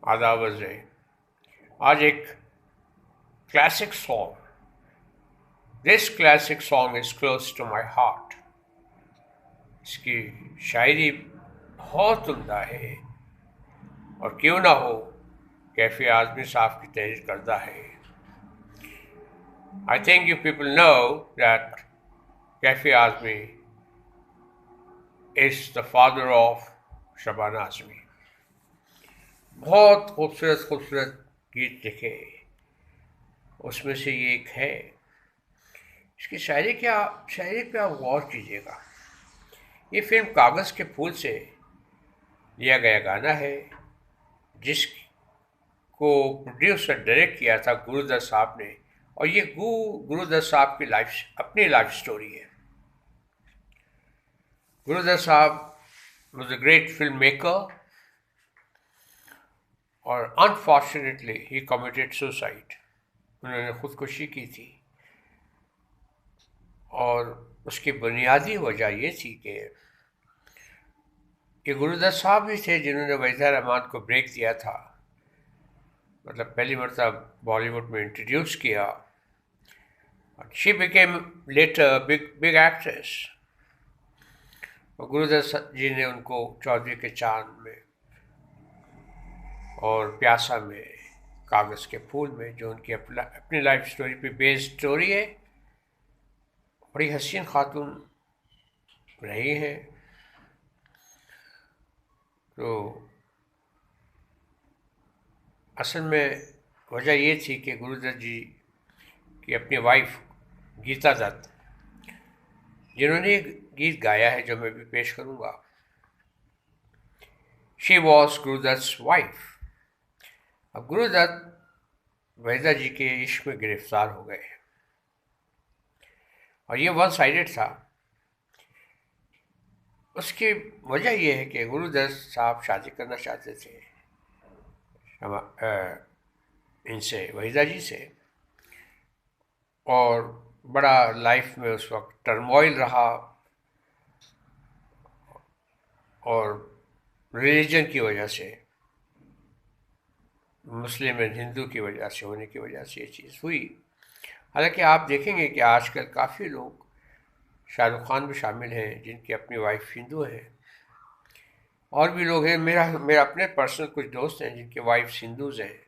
आदाब है। आज एक classic song, this classic song is close to my heart. इसकी शायरी बहुत उम्दा है और क्यों ना हो, कैफी आजमी साहब की तहरीर करदा है। I think you people know that Kaifi Azmi is the father of Shabana Azmi. बहुत खूबसूरत खूबसूरत गीत लिखे, उसमें से ये एक है। इसकी शायरी पे आप गौर कीजिएगा। ये फिल्म कागज़ के फूल से लिया गया गाना है, जिसको प्रोड्यूसर डायरेक्ट किया था गुरुदत्त साहब ने। और ये गुरुदत्त साहब की अपनी लाइफ स्टोरी है। गुरुदत्त साहब was a great filmmaker और अनफॉर्चुनेटली ही कमिटेड सुसाइड। उन्होंने खुदकुशी की थी और उसकी बुनियादी वजह ये थी कि ये गुरुदत्त साहब ही थे जिन्होंने वहीदा रहमान को ब्रेक दिया था, मतलब पहली मरतब बॉलीवुड में इंट्रोड्यूस किया। She became later big actress. और गुरुदत्त जी ने उनको चौधरी के चांद में और प्यासा में, कागज़ के फूल में, जो उनकी अपनी लाइफ स्टोरी पे बेस्ड स्टोरी है, बड़ी हसीन खातून रही हैं। तो असल में वजह ये थी कि गुरुदत्त जी की अपनी वाइफ गीता दत्त, जिन्होंने एक गीत गाया है जो मैं भी पेश करूँगा। She was Guru Dutt's wife. अब गुरुदत्त वहीदा जी के इश्क में गिरफ्तार हो गए और ये वन साइडेड था। उसकी वजह यह है कि गुरुदत्त साहब शादी करना चाहते थे इनसे, वहीदा जी से, और बड़ा लाइफ में उस वक्त टर्मोइल रहा और रिलीजन की वजह से, मुस्लिम एंड हिंदू की वजह से होने की वजह से ये चीज़ हुई। हालांकि आप देखेंगे कि आजकल काफ़ी लोग, शाहरुख खान भी शामिल हैं, जिनकी अपनी वाइफ हिंदू हैं, और भी लोग हैं। मेरा अपने पर्सनल कुछ दोस्त हैं जिनकी वाइफ हिंदूज़ हैं,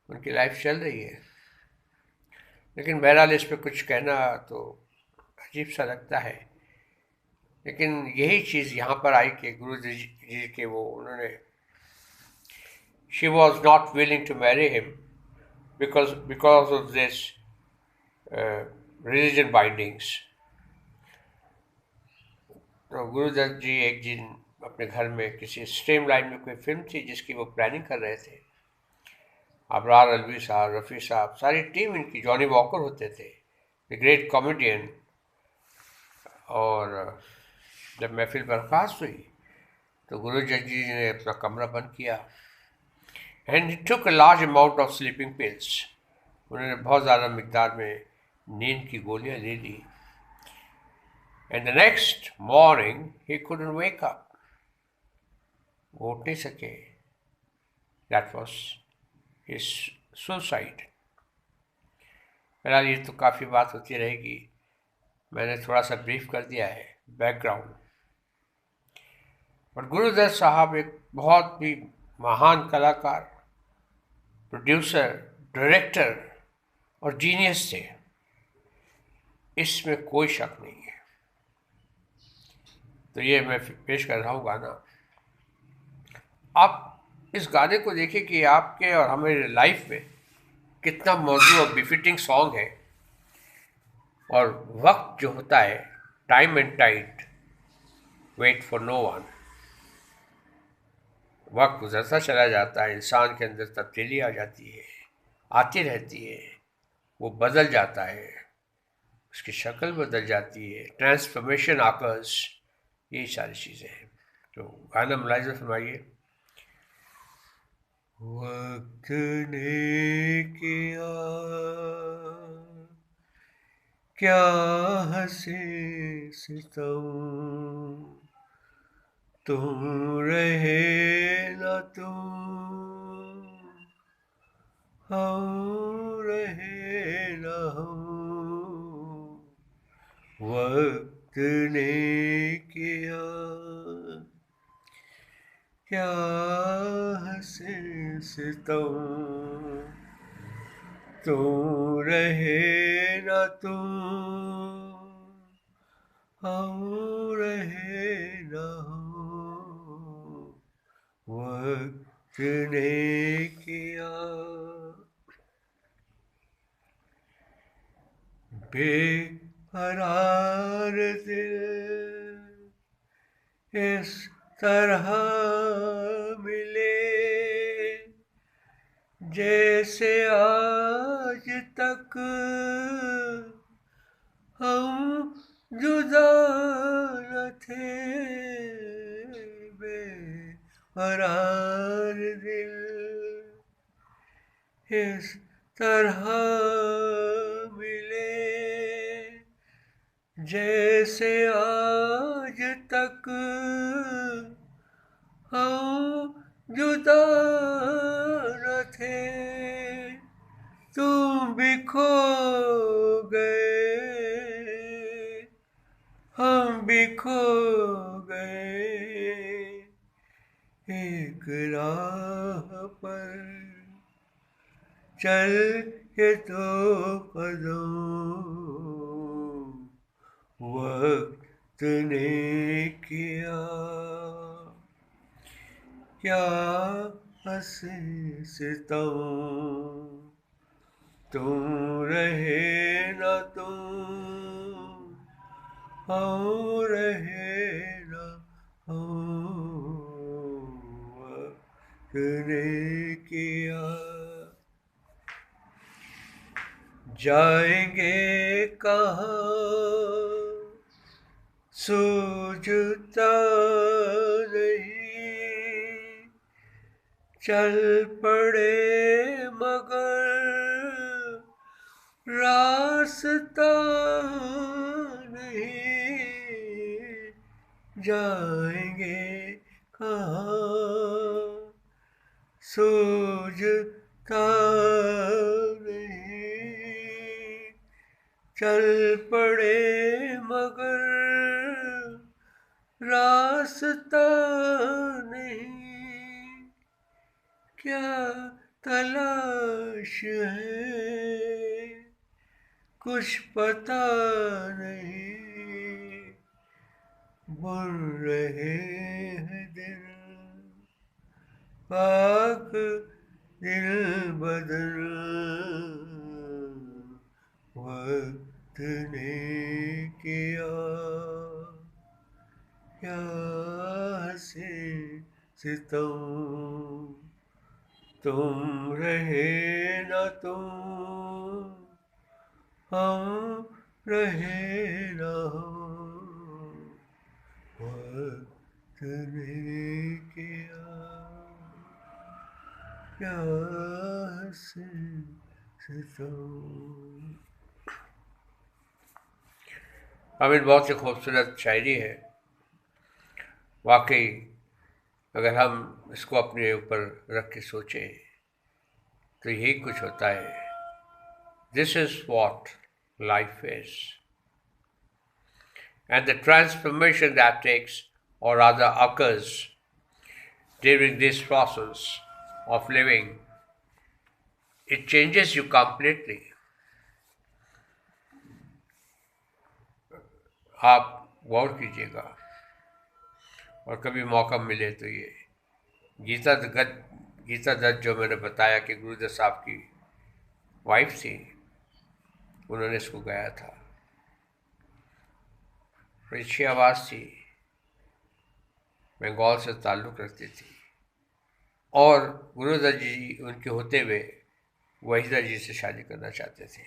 उनकी लाइफ चल रही है। लेकिन बहरहाल इस पर कुछ कहना तो अजीब सा लगता है। लेकिन यही चीज़ यहाँ पर आई कि गुरु जी के उन्होंने, she was not willing to marry him because of this religion bindings. तो गुरुदत्त जी एक दिन अपने घर में किसी स्ट्रीम लाइन में कोई फिल्म थी जिसकी वो प्लानिंग कर रहे थे। अबरार अलवी साहब, रफ़ी साहब, सारी टीम इनकी, जॉनी वॉकर होते थे, द ग्रेट कॉमेडियन। और जब महफिल बर्खास्त हुई तो गुरुदत्त जी ने अपना कमरा बंद किया and he took a large amount of sleeping pills. उन्होंने बहुत ज़्यादा मिकदार में नींद की गोलियां ले ली। And the next morning he couldn't wake up, वो उठ नहीं सके। That was his suicide. बहरहाल ये तो काफ़ी बात होती रहेगी, मैंने थोड़ा सा ब्रीफ कर दिया है बैकग्राउंड। और गुरुदत्त साहब एक बहुत ही महान कलाकार, प्रोड्यूसर, डायरेक्टर और जीनियस थे, इसमें कोई शक नहीं है। तो ये मैं पेश कर रहा हूँ गाना। आप इस गाने को देखिए कि आपके और हमारे लाइफ में कितना मौजूद और बिफिटिंग सॉन्ग है। और वक्त जो होता है, time and tide wait for no one. वक्त गुजरता चला जाता है, इंसान के अंदर तब्दीली आ जाती है, आती रहती है, वो बदल जाता है, उसकी शक्ल बदल जाती है, ट्रांसफॉर्मेशन आकर्स, यही सारी चीज़ें हैं। तो गाना मुलाहिज़ा फरमाइए। वक्त ने किया क्या हंसी सितम, तुम रहे तुम, हम रहे न हम, वक्त ने किया क्या हसीन सितम, तुम रहे न तुम, हम रहे न हम, वक्त ने किया बेकरार दिल इस तरह मिले जैसे आज तक हम जुदा न थे। बेकरार दिल इस तरह मिले जैसे आज तक हम जुदा न थे। तुम भी खो गए, हम भी खो गए, एक राह पर चल के तो कदम, वक्त ने किया क्या हसीन सितम, तुम रहे न तुम, हम रहे न हम, वक्त ने किया जाएंगे कहाँ सूझता नहीं, चल पड़े मगर रास्ता नहीं, जाएंगे कहाँ सूझता नहीं, चल पड़े मगर रास्ता नहीं, क्या तलाश है कुछ पता नहीं, बुन रहे हैं दिन पाक दिल बदल, वक्त ने किया क्या हसीन सितम, तुम रहे न तुम, हम रहे न हम, वक्त ने किया क्या हसीन सितम। अमीर बहुत ही खूबसूरत शायरी है वाकई। अगर हम इसको अपने ऊपर रख के सोचें तो यही कुछ होता है। This is what life is, and the transformation that takes or rather occurs during this process of living, it changes you completely. आप गौर कीजिएगा और कभी मौका मिले तो ये गीता दत्त जो मैंने बताया कि गुरुदत्त साहब की वाइफ थी, उन्होंने इसको गाया था। अच्छी आवाज़ थी, बंगाल से ताल्लुक़ रखती थी और गुरुदत्त जी उनके होते हुए वहीदा जी से शादी करना चाहते थे।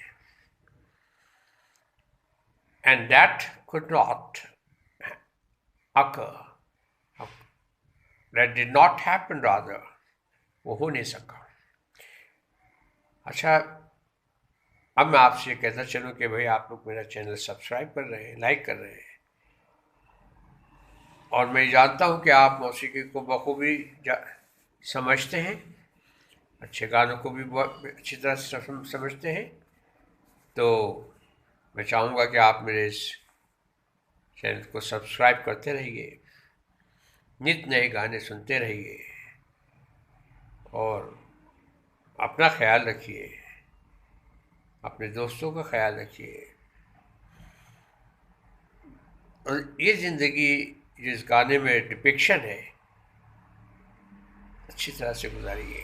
And that could not occur. That did not happen rather. वो हो नहीं सका। अच्छा, अब मैं आपसे कहता चलूँ कि भाई आप लोग मेरा चैनल सब्सक्राइब कर रहे हैं, लाइक कर रहे हैं, और मैं जानता हूँ कि आप मौसीकी को बखूबी समझते हैं, अच्छे गानों को भी बहुत अच्छी तरह से समझते हैं, तो मैं चाहूँगा कि आप मेरे इस चैनल को सब्सक्राइब करते रहिए, नित नए गाने सुनते रहिए और अपना ख्याल रखिए, अपने दोस्तों का ख्याल रखिए और ये ज़िंदगी जिस गाने में डिपिक्शन है अच्छी तरह से गुजारिए।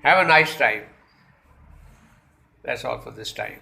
Have a nice time. That's all for this time.